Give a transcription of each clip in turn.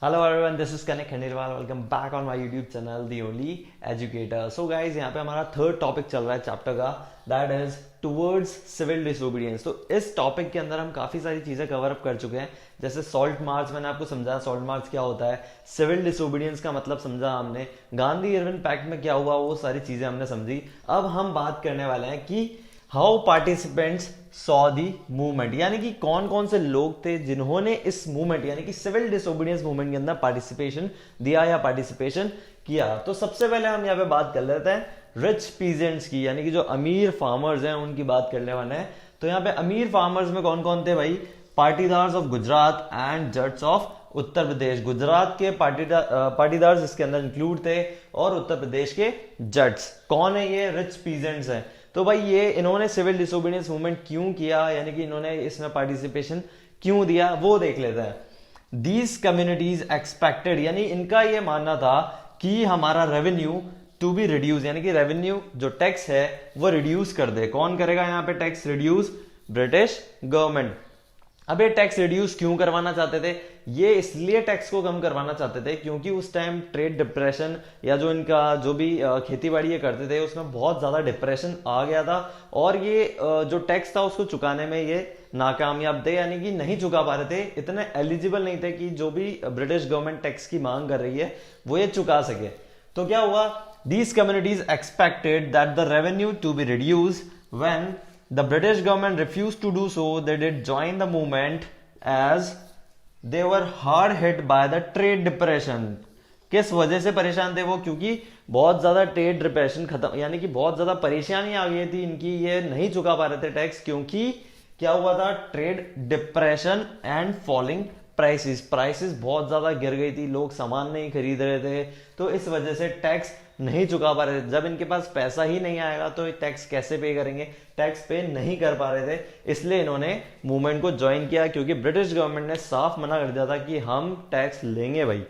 Hello everyone, this is connect Khandelwal. Welcome back on my YouTube channel the only educator. So guys, यहाँ पे हमारा third topic चल रहा है चैप्टर का, that is towards civil disobedience. तो इस टॉपिक के अंदर हम काफी सारी चीजें कवर अप कर चुके हैं, जैसे सॉल्ट मार्च मैंने आपको समझाया, सॉल्ट मार्च क्या होता है, सिविल डिसोबीडियंस का मतलब समझा हमने, गांधी इरविन पैक्ट में क्या हुआ वो सारी चीजें हमने समझी। अब हम बात करने वाले हैं कि how participants saw the movement, यानी कि कौन कौन से लोग थे जिन्होंने इस मूवमेंट यानी कि सिविल डिसोबीडियंस मूवमेंट के अंदर पार्टिसिपेशन दिया या पार्टिसिपेशन किया। तो सबसे पहले हम यहाँ पे बात कर लेते हैं रिच पीजेंट्स की, यानी कि जो अमीर फार्मर्स हैं उनकी बात करने वाले हैं। तो यहाँ पे अमीर फार्मर्स में कौन कौन थे भाई? पाटीदार्स of Gujarat and जट्स of Uttar Pradesh. Gujarat के पाटीदार्स इसके अंदर इंक्लूड थे और उत्तर प्रदेश के जट्स। कौन है ये? रिच पीजेंट्स हैं। तो भाई ये इन्होंने सिविल डिसोबीडियंस मूवमेंट क्यों किया, यानी कि इन्होंने इसमें पार्टिसिपेशन क्यों दिया, वो देख लेते हैं। दीज कम्युनिटीज एक्सपेक्टेड, यानी इनका ये मानना था कि हमारा रेवेन्यू टू बी रिड्यूस, यानी कि रेवेन्यू जो टैक्स है वो रिड्यूस कर दे। कौन करेगा यहाँ पे टैक्स रिड्यूस? British government. अब ये टैक्स रिड्यूस क्यों करवाना चाहते थे? ये इसलिए टैक्स को कम करवाना चाहते थे क्योंकि उस टाइम ट्रेड डिप्रेशन या जो इनका जो भी खेती बाड़ी ये करते थे उसमें बहुत ज्यादा डिप्रेशन आ गया था, और ये जो टैक्स था उसको चुकाने में ये नाकामयाब थे, यानी कि नहीं चुका पा रहे थे, इतने एलिजिबल नहीं थे कि जो भी ब्रिटिश गवर्नमेंट टैक्स की मांग कर रही है वो ये चुका सके। तो क्या हुआ? These communities expected that the revenue to be reduce when the British government refused to do so. They did join the movement as they were hard hit by the trade depression. किस वजह से परेशान थे वो? क्योंकि बहुत ज्यादा trade depression खत्म, यानी कि बहुत ज्यादा परेशानी आ गई थी इनकी, ये नहीं चुका पा रहे थे टैक्स, क्योंकि क्या हुआ था? Trade depression and falling prices बहुत ज्यादा गिर गई थी, लोग सामान नहीं खरीद रहे थे, तो इस वजह से टैक्स नहीं चुका पा रहे थे। जब इनके पास पैसा ही नहीं आएगा तो टैक्स कैसे पे करेंगे? टैक्स पे नहीं कर पा रहे थे, इसलिए इन्होंने मूवमेंट को ज्वाइन किया, क्योंकि ब्रिटिश गवर्नमेंट ने साफ मना कर दिया था कि हम टैक्स लेंगे भाई,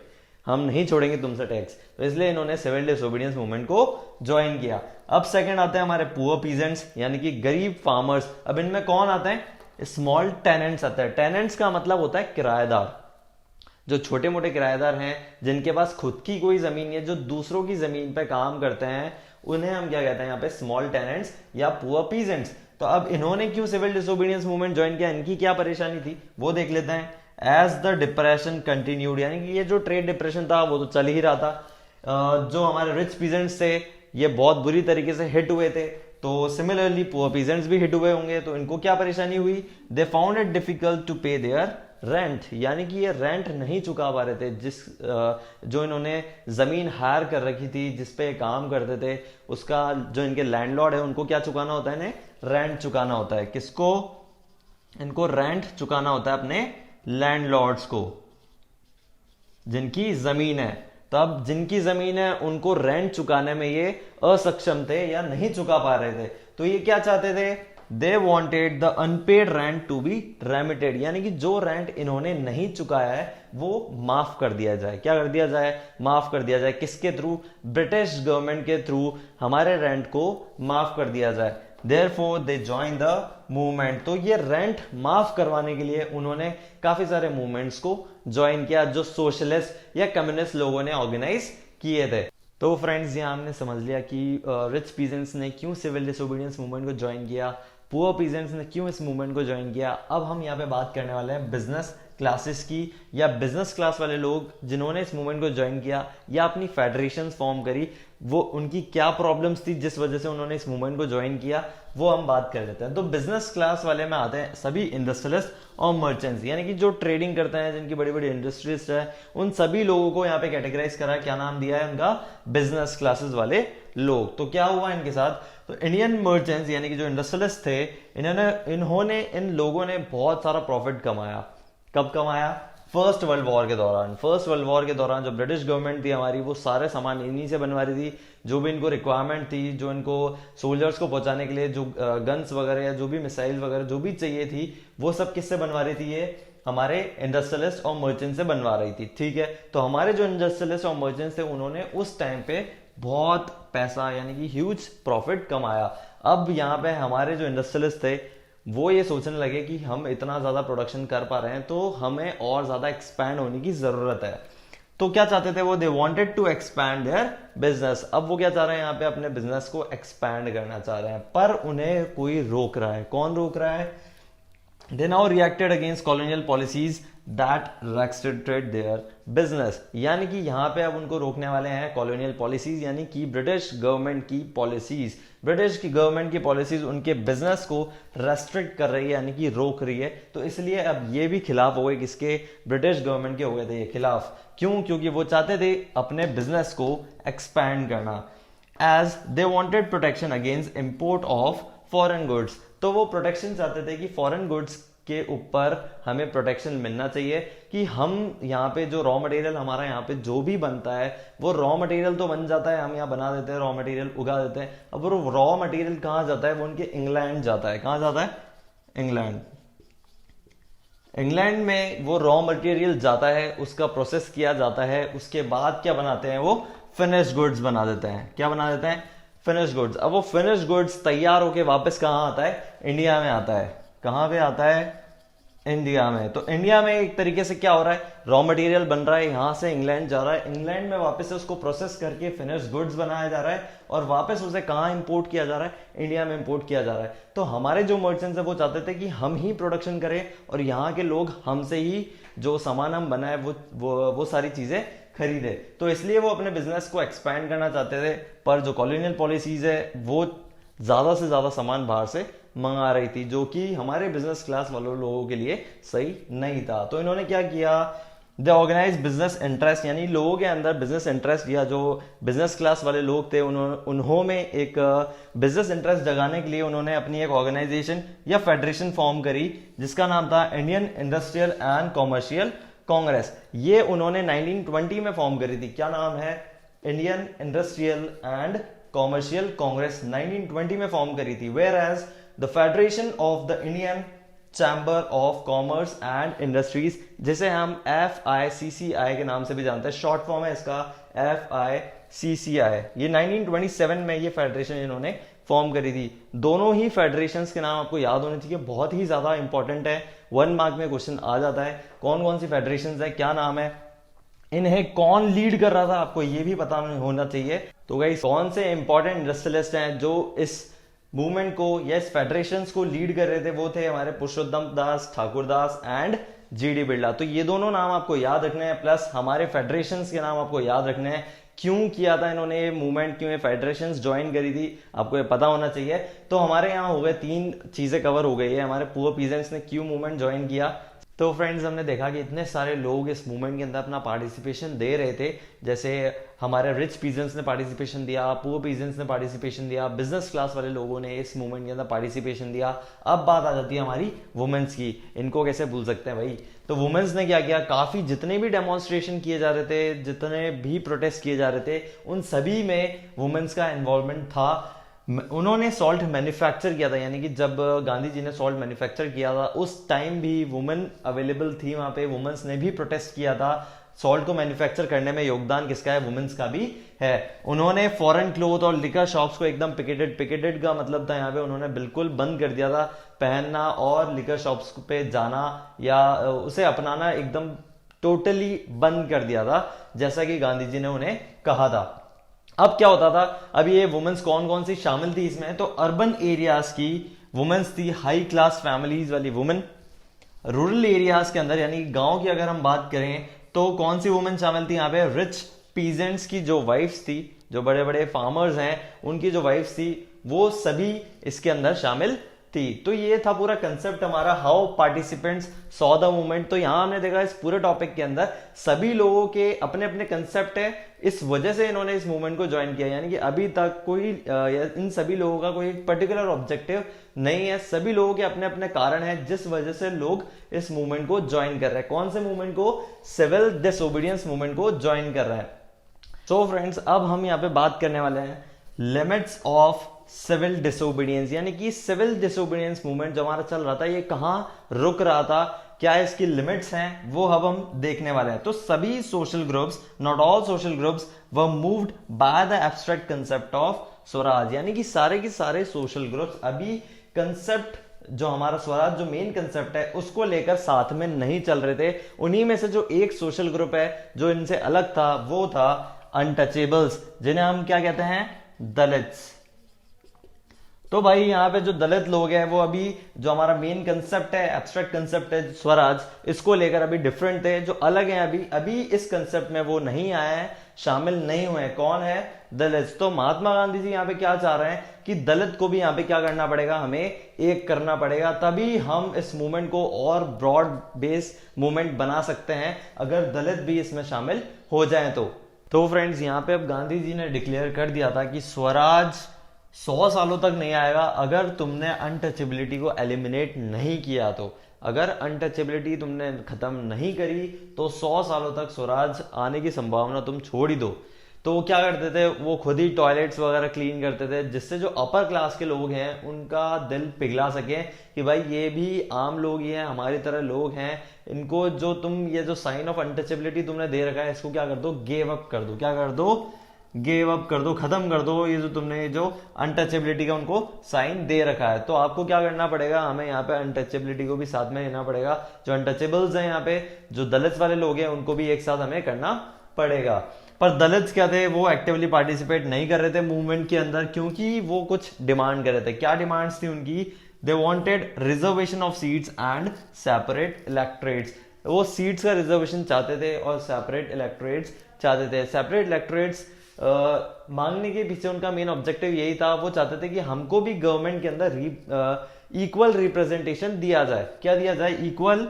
हम नहीं छोड़ेंगे तुमसे टैक्स। तो इसलिए इन्होंने सिविल डिसोबीडियंस मूवमेंट को ज्वाइन किया। अब सेकंड आते हैं हमारे पुअर पीजेंट्स, यानी कि गरीब फार्मर्स। अब इनमें कौन आते हैं? स्मॉल टेनेंट्स आते हैं। टेनेंट्स का मतलब होता है किराएदार, जो छोटे मोटे किराएदार हैं जिनके पास खुद की कोई जमीन है, जो दूसरों की जमीन पे काम करते हैं, उन्हें हम क्या कहते हैं यहाँ पे? स्मॉल टेनेंट्स या पुअर पीजेंट्स। तो अब इन्होंने क्यों सिविल डिसोबीडियंस मूवमेंट ज्वाइन किया, इनकी क्या परेशानी थी वो देख लेते हैं। एज द डिप्रेशन कंटिन्यूड, यानी कि ये जो ट्रेड डिप्रेशन था वो तो चल ही रहा था, जो हमारे रिच पीजेंट्स थे ये बहुत बुरी तरीके से हिट हुए थे, तो सिमिलरली पुअर पीजेंट्स भी हिट हुए होंगे। तो इनको क्या परेशानी हुई? They found it difficult to pay their rent, यानी कि ये रेंट नहीं चुका पा रहे थे, जो इन्होंने जमीन हायर कर रखी थी जिसपे काम करते थे, उसका जो इनके लैंडलॉर्ड है उनको क्या चुकाना होता है? इन्हें रेंट चुकाना होता है। किसको? इनको रेंट चुकाना होता है अपने लैंडलॉर्ड्स को, जिनकी जमीन है। तो अब जिनकी जमीन है उनको रेंट चुकाने में ये असक्षम थे या नहीं चुका पा रहे थे, तो ये क्या चाहते थे? They wanted the unpaid rent to be remitted, यानी कि जो रेंट इन्होंने नहीं चुकाया है वो माफ कर दिया जाए। क्या कर दिया जाए? माफ कर दिया जाए। किसके थ्रू? ब्रिटिश गवर्नमेंट के थ्रू हमारे रेंट को माफ कर दिया जाए। Therefore they joined the movement। तो ये रेंट माफ करवाने के लिए उन्होंने काफी सारे मूवमेंट्स को ज्वाइन किया, जो सोशलिस्ट या कम्युनिस्ट लोगों ने ऑर्गेनाइज किए थे। तो फ्रेंड्स, यहाँ हमने समझ लिया कि रिच पीजेंट्स ने क्यों सिविल डिसोबीडियंस मूवमेंट को ज्वाइन किया, पुअर पीजेंट्स ने क्यों इस मूवमेंट को ज्वाइन किया। अब हम यहाँ पे बात करने वाले हैं बिजनेस क्लासेस की, या बिजनेस क्लास वाले लोग जिन्होंने इस मूवमेंट को ज्वाइन किया या अपनी फेडरेशन फॉर्म करी, वो उनकी क्या प्रॉब्लम्स थी जिस वजह से उन्होंने इस मूवमेंट को ज्वाइन किया, वो हम बात कर लेते हैं। तो बिजनेस क्लास वाले में आते हैं सभी इंडस्ट्रियलिस्ट और मर्चेंट्स, यानी कि जो ट्रेडिंग करते हैं, जिनकी बड़ी बड़ी इंडस्ट्रीज है, उन सभी लोगों को यहाँ पे कैटेगराइज करा। क्या नाम दिया है उनका? बिजनेस क्लासेस वाले लोग। तो क्या हुआ इनके साथ? तो इंडियन मर्चेंट्स यानी कि जो इंडस्ट्रियलिस्ट थे, इन्होंने इन लोगों ने बहुत सारा प्रॉफिट कमाया। कब कमाया? फर्स्ट वर्ल्ड वॉर के दौरान। फर्स्ट वर्ल्ड वॉर के दौरान जो ब्रिटिश गवर्नमेंट थी हमारी, वो सारे सामान इन्हीं से बनवा रही थी, जो भी इनको रिक्वायरमेंट थी, जो इनको सोल्जर्स को पहुंचाने के लिए जो गन्स वगैरह या जो भी मिसाइल वगैरह जो भी चाहिए थी, वो सब किससे बनवा रही थी? ये हमारे इंडस्ट्रियलिस्ट और मर्चेंट से बनवा रही थी। ठीक है, तो हमारे जो इंडस्ट्रियलिस्ट और मर्चेंट्स थे उन्होंने उस टाइम पे बहुत पैसा यानी कि ह्यूज प्रॉफिट कमाया। अब यहाँ पे हमारे जो इंडस्ट्रियलिस्ट थे वो ये सोचने लगे कि हम इतना ज्यादा प्रोडक्शन कर पा रहे हैं तो हमें और ज्यादा एक्सपैंड होने की जरूरत है। तो क्या चाहते थे वो, they wanted to expand their business. अब वो क्या चाह रहे हैं यहाँ पे, अपने बिजनेस को एक्सपैंड करना चाह रहे हैं, पर उन्हें कोई रोक रहा है। कौन रोक रहा है? They now reacted against colonial policies that restricted their business। यानी कि यहाँ पे अब उनको रोकने वाले हैं कॉलोनियल पॉलिसीज, यानी कि ब्रिटिश गवर्नमेंट की पॉलिसीज। ब्रिटिश की गवर्नमेंट की पॉलिसीज उनके बिजनेस को रेस्ट्रिक्ट कर रही है, यानी कि रोक रही है। तो इसलिए अब ये भी खिलाफ हो गए, किसके? ब्रिटिश गवर्नमेंट के हो गए थे ये खिलाफ। क्यों? क्योंकि वो चाहते थे अपने बिजनेस को एक्सपैंड करना, as they wanted protection against import of foreign goods. तो वो प्रोटेक्शन चाहते थे कि फॉरेन गुड्स के ऊपर हमें प्रोटेक्शन मिलना चाहिए, कि हम यहाँ पे जो रॉ मटेरियल हमारा यहाँ पे जो भी बनता है वो रॉ मटेरियल तो बन जाता है, हम यहाँ बना देते हैं, रॉ मटेरियल उगा देते हैं। अब वो रॉ मटेरियल कहाँ जाता है? वो उनके इंग्लैंड जाता है। कहाँ जाता है? इंग्लैंड। इंग्लैंड में वो रॉ मटेरियल जाता है, उसका प्रोसेस किया जाता है, उसके बाद क्या बनाते हैं वो? फिनिश गुड्स बना देते हैं। क्या बना देते हैं? Finish goods. अब वो फिनिश गुड्स तैयार होके वापस कहाँ आता है? इंडिया में आता है। कहाँ पे आता है? इंडिया में। तो इंडिया में एक तरीके से क्या हो रहा है? रॉ मटेरियल बन रहा है, यहां से इंग्लैंड जा रहा है, इंग्लैंड में वापस से उसको प्रोसेस करके फिनिश गुड्स बनाया जा रहा है, और वापस उसे कहाँ इंपोर्ट किया जा रहा है? इंडिया में इंपोर्ट किया जा रहा है। तो हमारे जो मर्चेंट्स है वो चाहते थे कि हम ही प्रोडक्शन करें और यहाँ के लोग हमसे ही जो सामान हम बनाए वो सारी चीजें खरीदे। तो इसलिए वो अपने बिजनेस को एक्सपैंड करना चाहते थे, पर जो कॉलोनियल पॉलिसीज है वो ज्यादा से ज्यादा सामान बाहर से मंगा रही थी, जो कि हमारे बिजनेस क्लास वालों लोगों के लिए सही नहीं था। तो इन्होंने क्या किया? द ऑर्गेनाइज बिजनेस इंटरेस्ट, यानी लोगों के अंदर बिजनेस इंटरेस्ट, या जो बिजनेस क्लास वाले लोग थे उन्होंने एक बिजनेस इंटरेस्ट जगाने के लिए उन्होंने अपनी एक ऑर्गेनाइजेशन या फेडरेशन फॉर्म करी, जिसका नाम था Indian industrial and commercial Congress. ये उन्होंने 1920 में फॉर्म करी थी। क्या नाम है? Indian industrial and commercial congress 1920 में फॉर्म करी थी। Whereas the federation of the Indian chamber of commerce and industries, जिसे हम FICCI के नाम से भी जानते हैं, शॉर्ट फॉर्म है इसका FICCI। ये 1927 में ये फेडरेशन इन्होंने फॉर्म करी थी। दोनों ही फेडरेशंस के नाम आपको याद होने चाहिए, बहुत ही ज्यादा इंपॉर्टेंट है, 1 मार्क में क्वेश्चन आ जाता है। कौन कौन सी फेडरेशंस है, क्या नाम है, इन्हें कौन लीड कर रहा था, आपको ये भी पता होना चाहिए। तो गाइस, कौन से इंपॉर्टेंट इंडस्ट्रियलिस्ट हैं जो इस मूवमेंट को या इस फेडरेशंस को लीड कर रहे थे? वो थे हमारे पुरुषोत्तम दास ठाकुरदास एंड GD बिरला। तो ये दोनों नाम आपको याद रखने हैं, प्लस हमारे फेडरेशंस के नाम आपको याद रखने हैं। क्यों किया था इन्होंने ये मूवमेंट, क्यों ये फेडरेशंस ज्वाइन करी थी, आपको ये पता होना चाहिए। तो हमारे यहाँ हो गए 3 चीजें कवर हो गई है। हमारे पुअर पीजेंट्स ने क्यों मूवमेंट ज्वाइन किया। तो फ्रेंड्स, हमने देखा कि इतने सारे लोग इस मूवमेंट के अंदर अपना पार्टिसिपेशन दे रहे थे। जैसे हमारे रिच पीजेंट्स ने पार्टिसिपेशन दिया, पुअर पीजेंट्स ने पार्टिसिपेशन दिया, बिजनेस क्लास वाले लोगों ने इस मूवमेंट के अंदर पार्टिसिपेशन दिया। अब बात आ जाती है हमारी वुमेन्स की, इनको कैसे भूल सकते हैं भाई। तो वुमेन्स ने क्या किया? काफी जितने भी डेमोन्स्ट्रेशन किए जा रहे थे, जितने भी प्रोटेस्ट किए जा रहे थे, उन सभी में वुमेन्स का इन्वॉल्वमेंट था। उन्होंने सॉल्ट मैन्युफैक्चर किया था, यानी कि जब गांधी जी ने सॉल्ट मैन्युफैक्चर किया था उस टाइम भी वुमेन अवेलेबल थी वहां पे, वुमेन्स ने भी प्रोटेस्ट किया था। सॉल्ट को मैन्युफैक्चर करने में योगदान किसका है? वुमेन्स का भी है। उन्होंने फॉरेन क्लोथ और लिकर शॉप्स को एकदम पिकेटेड का मतलब था यहाँ पे उन्होंने बिल्कुल बंद कर दिया था पहनना, और लिकर शॉप्स पे जाना या उसे अपनाना एकदम टोटली बंद कर दिया था, जैसा कि गांधी जी ने उन्हें कहा था। अब क्या होता था? अब ये वुमेन्स कौन कौन सी शामिल थी इसमें? तो अर्बन एरियाज की वुमेन्स थी, हाई क्लास फैमिलीज वाली वुमेन। रूरल एरियाज के अंदर यानी गांव की अगर हम बात करें तो कौन सी वुमेन शामिल थी यहाँ पे? रिच पीजेंट्स की जो वाइफ्स थी, जो बड़े बड़े फार्मर्स हैं उनकी जो वाइफ्स थी, वो सभी इसके अंदर शामिल थी। तो ये था पूरा कंसेप्ट हमारा, how participants saw the movement. तो यहां हमने देखा इस पूरे टॉपिक के अंदर सभी लोगों के अपने अपने कंसेप्ट है, इस वजह से इन्होंने इस मूवमेंट को ज्वाइन किया। यानी कि अभी तक कोई इन सभी लोगों का कोई पर्टिकुलर ऑब्जेक्टिव नहीं है, सभी लोगों के अपने अपने कारण है जिस वजह से लोग इस मूवमेंट को ज्वाइन कर रहे हैं। कौन से मूवमेंट को? सिविल डिसोबीडियंस मूवमेंट को ज्वाइन कर रहे हैं। सो फ्रेंड्स, अब हम यहाँ पे बात करने वाले हैं लिमिट्स ऑफ सिविल डिसोबीडियंस, यानी कि सिविल डिसोबीडियंस मूवमेंट जो हमारा चल रहा था ये कहां रुक रहा था, क्या इसकी लिमिट्स हैं, वो अब हम देखने वाले हैं। तो सभी social groups, not all social groups, were moved by the abstract concept of Swaraj, यानी कि सारे के सारे सोशल ग्रुप्स अभी कंसेप्ट जो हमारा स्वराज जो मेन कंसेप्ट है उसको लेकर साथ में नहीं चल रहे थे। उन्हीं में से जो एक सोशल ग्रुप है जो इनसे अलग था वो था अनटचेबल्स, जिन्हें हम क्या कहते हैं, दलित्स। तो भाई यहाँ पे जो दलित लोग हैं वो अभी जो हमारा मेन कंसेप्ट है, एब्स्ट्रैक्ट कंसेप्ट है स्वराज, इसको लेकर अभी डिफरेंट थे, जो अलग हैं अभी अभी इस कंसेप्ट में वो नहीं आए हैं, शामिल नहीं हुए। कौन है, दलित। तो महात्मा गांधी जी यहाँ पे क्या चाह रहे हैं कि दलित को भी यहाँ पे क्या करना पड़ेगा, हमें एक करना पड़ेगा, तभी हम इस मूवमेंट को और ब्रॉड बेस मूवमेंट बना सकते हैं अगर दलित भी इसमें शामिल हो जाए तो फ्रेंड्स यहाँ पे अब गांधी जी ने डिक्लेयर कर दिया था कि स्वराज 100 सालों तक नहीं आएगा अगर तुमने अनटचेबिलिटी को एलिमिनेट नहीं किया। तो अगर अनटचेबिलिटी तुमने खत्म नहीं करी तो 100 सालों तक स्वराज आने की संभावना तुम छोड़ ही दो। तो वो क्या करते थे, वो खुद ही टॉयलेट्स वगैरह क्लीन करते थे, जिससे जो अपर क्लास के लोग हैं उनका दिल पिघला सके कि भाई ये भी आम लोग ही हैं, हमारी तरह लोग हैं, इनको जो तुम ये जो साइन ऑफ अनटचेबिलिटी तुमने दे रखा है इसको क्या कर दो, गेव अप कर दो। क्या कर दो, गेव अप कर दो, खत्म कर दो। ये जो तुमने जो अनटचेबिलिटी का उनको साइन दे रखा है, तो आपको क्या करना पड़ेगा, हमें यहाँ पे अनटचेबिलिटी को भी साथ में लेना पड़ेगा। जो अनटचेबल्स हैं यहाँ पे जो दलित वाले लोग हैं उनको भी एक साथ हमें करना पड़ेगा। पर दलित क्या थे, वो एक्टिवली पार्टिसिपेट नहीं कर रहे थे मूवमेंट के अंदर, क्योंकि वो कुछ डिमांड कर रहे थे। क्या डिमांड्स थी उनकी, they wanted reservation of seats and separate electorates. वो सीट्स का रिजर्वेशन चाहते थे और सेपरेट इलेक्टोरेट्स चाहते थे। सेपरेट इलेक्टोरेट्स मांगने के पीछे उनका मेन ऑब्जेक्टिव यही था, वो चाहते थे कि हमको भी गवर्नमेंट के अंदर इक्वल रिप्रेजेंटेशन दिया जाए। क्या दिया जाए, इक्वल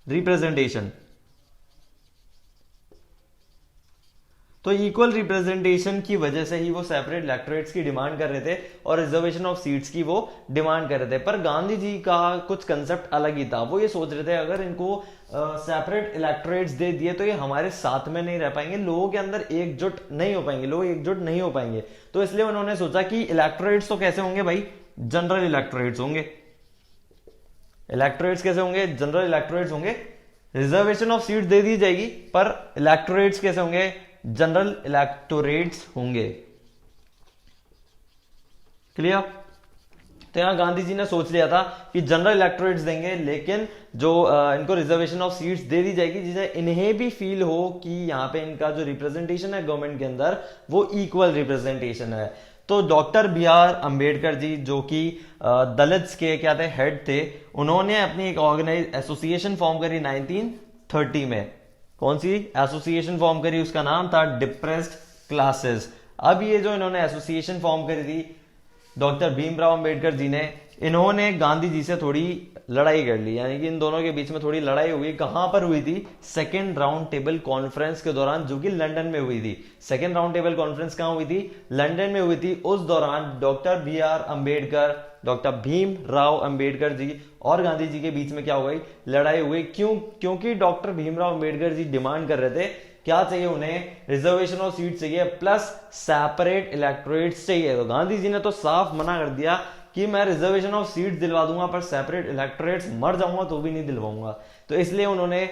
रिप्रेजेंटेशन। तो इक्वल रिप्रेजेंटेशन की वजह से ही वो सेपरेट इलेक्टोरेट्स की डिमांड कर रहे थे और रिजर्वेशन ऑफ सीट्स की वो डिमांड कर रहे थे। पर गांधी जी का कुछ कंसेप्ट अलग ही था। वो ये सोच रहे थे अगर इनको सेपरेट इलेक्टोरेट्स दे दिए तो ये हमारे साथ में नहीं रह पाएंगे, लोगों के अंदर एकजुट नहीं हो पाएंगे, लोग एकजुट नहीं हो पाएंगे। तो इसलिए उन्होंने सोचा कि इलेक्टोरेट्स तो कैसे होंगे भाई, जनरल इलेक्टोरेट्स होंगे। इलेक्टोरेट्स कैसे होंगे, जनरल इलेक्टोरेट्स होंगे। रिजर्वेशन ऑफ सीट दे दी जाएगी पर इलेक्टोरेट्स कैसे होंगे, जनरल इलेक्टोरेट्स होंगे। क्लियर। तो यहां गांधी जी ने सोच लिया था कि जनरल इलेक्टोरेट्स देंगे, लेकिन जो इनको रिजर्वेशन ऑफ सीट्स दे दी जाएगी जिसे इन्हें भी फील हो कि यहाँ पे इनका जो रिप्रेजेंटेशन है गवर्नमेंट के अंदर वो इक्वल रिप्रेजेंटेशन है। तो doctor B R Ambedkar ji जो कि दलित्स के क्या थे, हेड थे, उन्होंने अपनी एक ऑर्गेनाइज एसोसिएशन फॉर्म करी 1930 में। कौन सी एसोसिएशन फॉर्म करी, उसका नाम था डिप्रेस्ड क्लासेस। अब ये जो इन्होंने एसोसिएशन फॉर्म करी थी डॉक्टर भीमराव अंबेडकर जी ने, इन्होंने गांधी जी से थोड़ी लड़ाई कर ली, यानी कि इन दोनों के बीच में थोड़ी लड़ाई हुई। कहां पर हुई थी, सेकेंड राउंड टेबल कॉन्फ्रेंस के दौरान, जो कि लंदन में हुई थी। सेकेंड राउंड टेबल कॉन्फ्रेंस कहां हुई थी, लंदन में हुई थी। उस दौरान doctor B R Ambedkar, doctor Bhim Rao Ambedkar ji और गांधी जी के बीच में क्या हो गई, लड़ाई हुई। क्योंकि डॉक्टर भीमराव अंबेडकर जी डिमांड कर रहे थे, क्या चाहिए उन्हें, रिजर्वेशन ऑफ सीट चाहिए प्लस सेपरेट इलेक्टोरेट्स चाहिए। तो गांधी जी ने तो साफ मना कर दिया कि मैं रिजर्वेशन ऑफ सीट्स दिलवा दूंगा पर सेपरेट इलेक्टोरेट्स मर जाऊंगा तो भी नहीं दिलवाऊंगा। तो इसलिए उन्होंने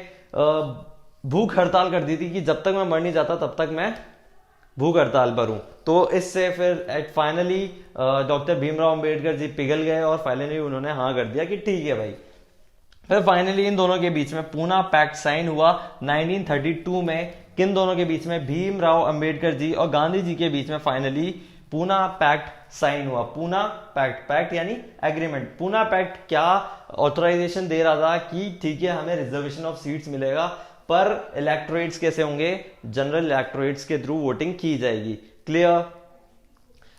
भूख हड़ताल कर दी थी कि जब तक मैं मर नहीं जाता तब तक मैं भूख हड़ताल पर हूं। तो इससे फिर फाइनली डॉक्टर भीमराव अंबेडकर जी पिघल गए और फाइनली उन्होंने हाँ कर दिया कि ठीक है भाई। फिर फाइनली इन दोनों के बीच में पूना पैक्ट साइन हुआ 1932 में। किन दोनों के बीच में, भीमराव अंबेडकर जी और गांधी जी के बीच में फाइनली पूना पैक्ट साइन हुआ। पूना पैक्ट, पैक्ट यानी एग्रीमेंट। पूना पैक्ट क्या ऑथराइजेशन दे रहा था कि ठीक है हमें रिजर्वेशन ऑफ सीट्स मिलेगा पर इलेक्टोरेट्स कैसे होंगे, जनरल इलेक्टोरेट्स के थ्रू वोटिंग की जाएगी। क्लियर।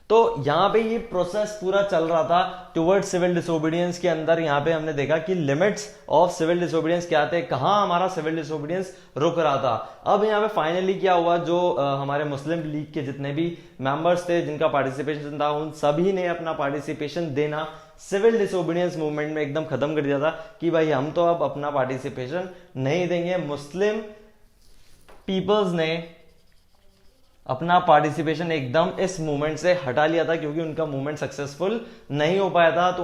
तो यहां पे ये प्रोसेस पूरा चल रहा था टुवर्ड सिविल डिसोबीडियंस के अंदर। यहां पे हमने देखा कि लिमिट्स ऑफ सिविल डिसोबीडियंस क्या थे, कहां हमारा सिविल डिसोबीडियंस रुक रहा था। अब यहां पे फाइनली क्या हुआ, जो हमारे मुस्लिम लीग के जितने भी मेंबर्स थे जिनका पार्टिसिपेशन था, उन सभी ने अपना पार्टिसिपेशन देना सिविल डिसोबीडियंस मूवमेंट में एकदम खत्म कर दिया था कि भाई हम तो अब अपना पार्टिसिपेशन नहीं देंगे। मुस्लिम पीपल्स ने अपना पार्टिसिपेशन एकदम इस मूवमेंट से हटा लिया था क्योंकि उनका मूवमेंट सक्सेसफुल नहीं हो पाया था। तो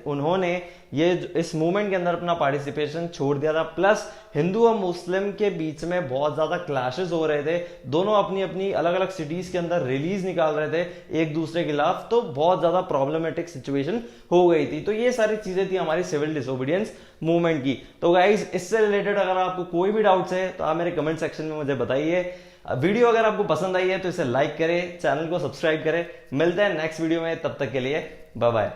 उन्होंने ये इस मूवमेंट के अंदर अपना पार्टिसिपेशन छोड़ दिया था। प्लस हिंदू और मुस्लिम के बीच में बहुत ज्यादा क्लैशेस हो रहे थे, दोनों अपनी अपनी अलग अलग सिटीज के अंदर रिलीज निकाल रहे थे एक दूसरे के खिलाफ, तो बहुत ज्यादा प्रॉब्लमेटिक सिचुएशन हो गई थी। तो ये सारी चीजें थी हमारी सिविल डिसोबीडियंस मूवमेंट की। तो गाइज इससे रिलेटेड अगर आपको कोई भी डाउट्स है तो आप मेरे कमेंट सेक्शन में मुझे बताइए। वीडियो अगर आपको पसंद आई है तो इसे लाइक करें, चैनल को सब्सक्राइब करें। मिलते हैं नेक्स्ट वीडियो में, तब तक के लिए बाय बाय।